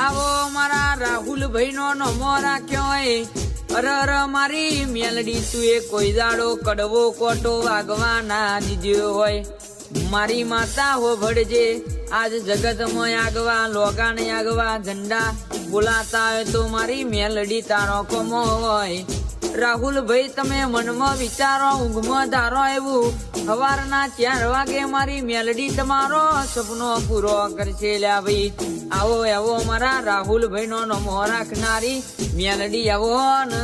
આવો મારા રાહુલભાઈ નો નમો રાખ્યો અરર મારી મેલડી તું એ કોઈ દાડો કડવો કોટો વાગવાના દીધો હોય મારી માતા હો ભડજે આજ જગતમાં આગવા લોગાને આગવા ઝંડા બોલાતા હોય તો મારી મેલડી તારો કોમો હોય રાહુલભાઈ તમે મનમાં વિચારો ઊંઘમાં ધારો એવું સવારના 4 વાગે મારી મેલડી તમારો સપનો પૂરો કરશે લ્યા ભાઈ આવો એવો મારા રાહુલભાઈ નો નમો રાખનારી મેલડી આવો ને